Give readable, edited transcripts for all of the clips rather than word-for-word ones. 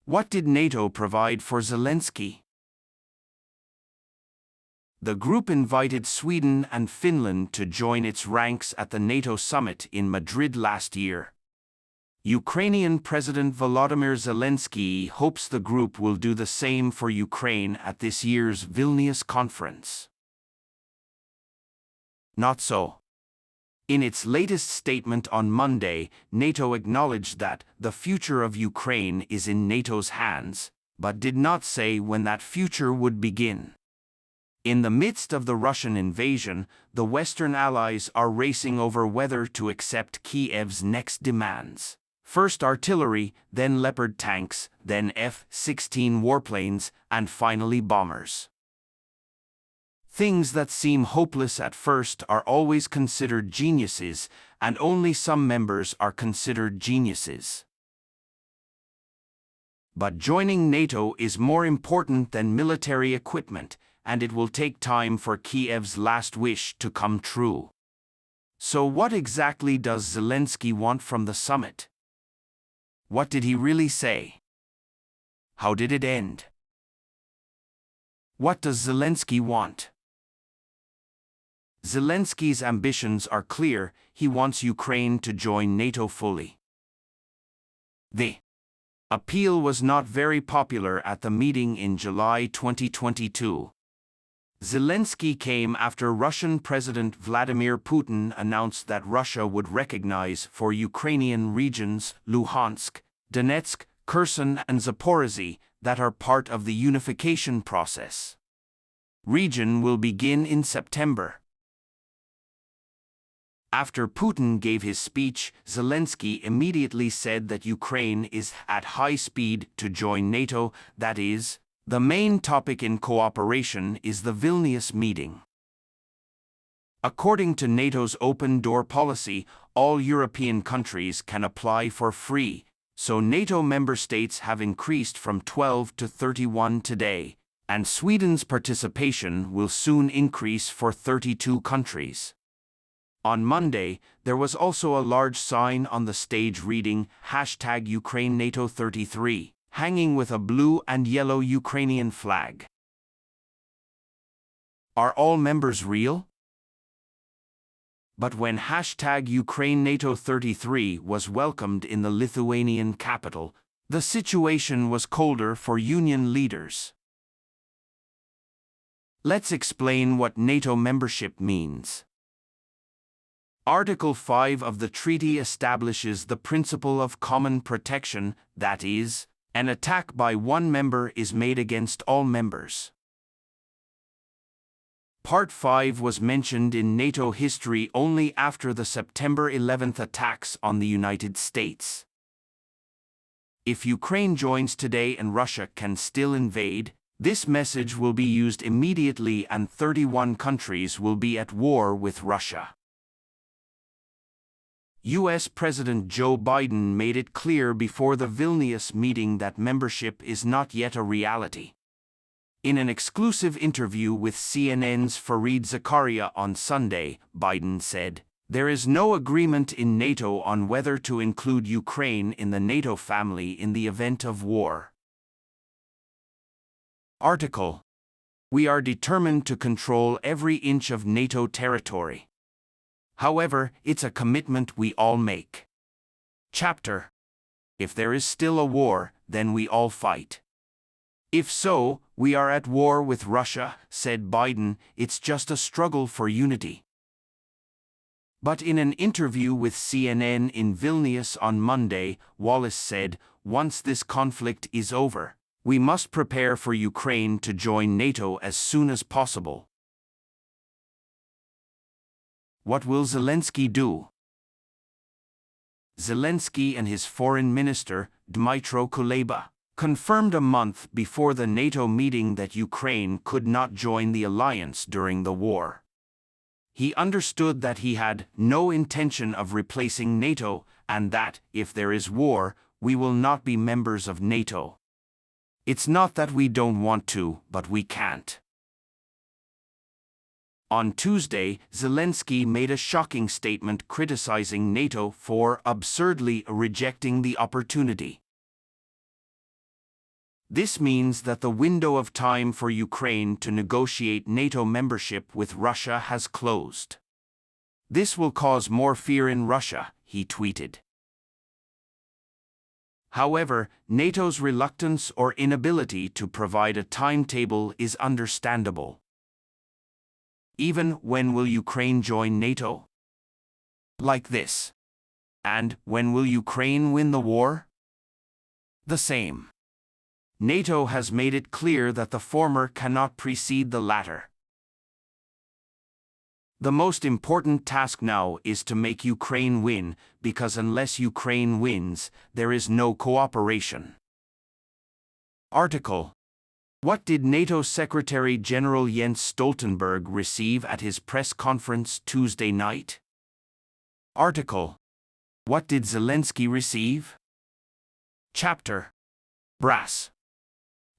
What did NATO provide for Zelensky? The group invited Sweden and Finland to join its ranks at the NATO summit in Madrid last year. Ukrainian President Volodymyr Zelensky hopes the group will do the same for Ukraine at this year's Vilnius conference. Not so. In its latest statement on Monday, NATO acknowledged that the future of Ukraine is in NATO's hands, but did not say when that future would begin. In the midst of the Russian invasion, the Western allies are racing over whether to accept Kiev's next demands. First artillery, then Leopard tanks, then F-16 warplanes, and finally bombers. Things that seem hopeless at first are always considered geniuses, and only some members are considered geniuses. But joining NATO is more important than military equipment, and it will take time for Kiev's last wish to come true. So what exactly does Zelensky want from the summit? What did he really say? How did it end? What does Zelensky want? Zelensky's ambitions are clear. He wants Ukraine to join NATO fully. The appeal was not very popular at the meeting in July 2022. Zelensky came after Russian President Vladimir Putin announced that Russia would recognize for Ukrainian regions Luhansk, Donetsk, Kherson and Zaporizhzhia that are part of the unification process. Region will begin in September. After Putin gave his speech, Zelensky immediately said that Ukraine is at high speed to join NATO, that is, the main topic in cooperation is the Vilnius meeting. According to NATO's open-door policy, all European countries can apply for free, so NATO member states have increased from 12 to 31 today, and Sweden's participation will soon increase for 32 countries. On Monday, there was also a large sign on the stage reading #UkraineNato33. hanging with a blue and yellow Ukrainian flag. Are all members real? But when #UkraineNato33 was welcomed in the Lithuanian capital, the situation was colder for union leaders. Let's explain what NATO membership means. Article 5 of the treaty establishes the principle of common protection, that is, an attack by one member is made against all members. Part 5 was mentioned in NATO history only after the September 11 attacks on the United States. If Ukraine joins today and Russia can still invade, this message will be used immediately and 31 countries will be at war with Russia. U.S. President Joe Biden made it clear before the Vilnius meeting that membership is not yet a reality. In an exclusive interview with CNN's Fareed Zakaria on Sunday, Biden said, "There is no agreement in NATO on whether to include Ukraine in the NATO family in the event of war." Article: We are determined to control every inch of NATO territory. However, it's a commitment we all make. Chapter: If there is still a war, then we all fight. If so, we are at war with Russia, said Biden. It's just a struggle for unity. But in an interview with CNN in Vilnius on Monday, Wallace said, once this conflict is over, we must prepare for Ukraine to join NATO as soon as possible. What will Zelensky do? Zelensky and his foreign minister, Dmytro Kuleba, confirmed a month before the NATO meeting that Ukraine could not join the alliance during the war. He understood that he had no intention of replacing NATO and that, if there is war, we will not be members of NATO. It's not that we don't want to, but we can't. On Tuesday, Zelensky made a shocking statement criticizing NATO for absurdly rejecting the opportunity. This means that the window of time for Ukraine to negotiate NATO membership with Russia has closed. This will cause more fear in Russia, he tweeted. However, NATO's reluctance or inability to provide a timetable is understandable. Even when will Ukraine join NATO? Like this. And when will Ukraine win the war? The same. NATO has made it clear that the former cannot precede the latter. The most important task now is to make Ukraine win, because unless Ukraine wins, there is no cooperation. Article: What did NATO Secretary General Jens Stoltenberg receive at his press conference Tuesday night? Article: What did Zelensky receive? Chapter: Brass.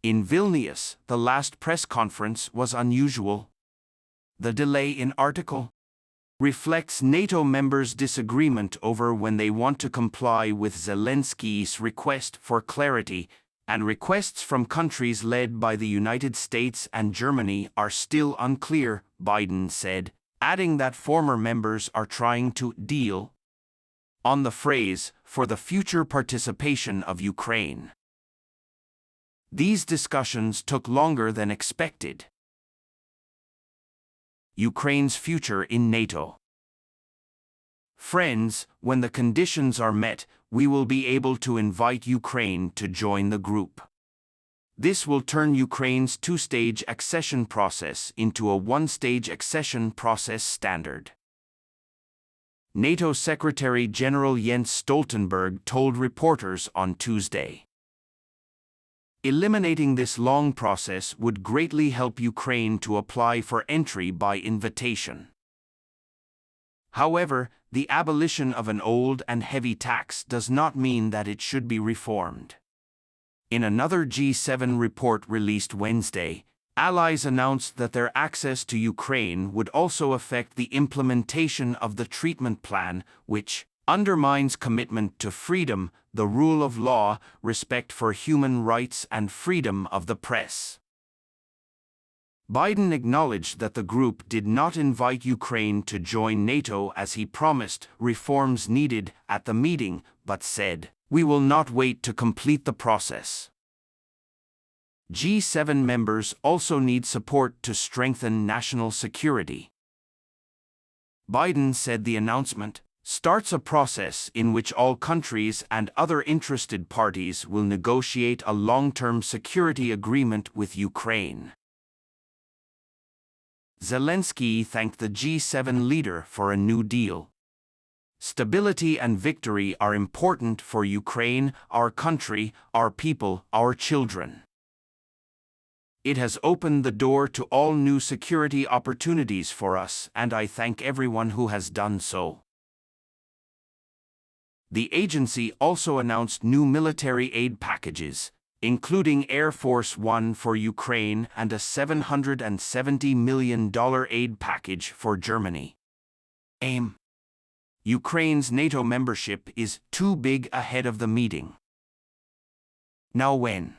In Vilnius, the last press conference was unusual. The delay in article reflects NATO members' disagreement over when they want to comply with Zelensky's request for clarity, and requests from countries led by the United States and Germany are still unclear, Biden said, adding that former members are trying to deal on the phrase for the future participation of Ukraine. These discussions took longer than expected. Ukraine's future in NATO. Friends, when the conditions are met, we will be able to invite Ukraine to join the group. This will turn Ukraine's two-stage accession process into a one-stage accession process standard. NATO Secretary General Jens Stoltenberg told reporters on Tuesday. Eliminating this long process would greatly help Ukraine to apply for entry by invitation. However, the abolition of an old and heavy tax does not mean that it should be reformed. In another G7 report released Wednesday, allies announced that their access to Ukraine would also affect the implementation of the treatment plan, which undermines commitment to freedom, the rule of law, respect for human rights, and freedom of the press. Biden acknowledged that the group did not invite Ukraine to join NATO as he promised reforms needed at the meeting, but said, "We will not wait to complete the process." G7 members also need support to strengthen national security. Biden said the announcement starts a process in which all countries and other interested parties will negotiate a long-term security agreement with Ukraine. Zelensky thanked the G7 leader for a new deal. Stability and victory are important for Ukraine, our country, our people, our children. It has opened the door to all new security opportunities for us, and I thank everyone who has done so. The agency also announced new military aid packages, including Air Force One for Ukraine and a $770 million aid package for Germany. Aim: Ukraine's NATO membership is too big ahead of the meeting. Now when?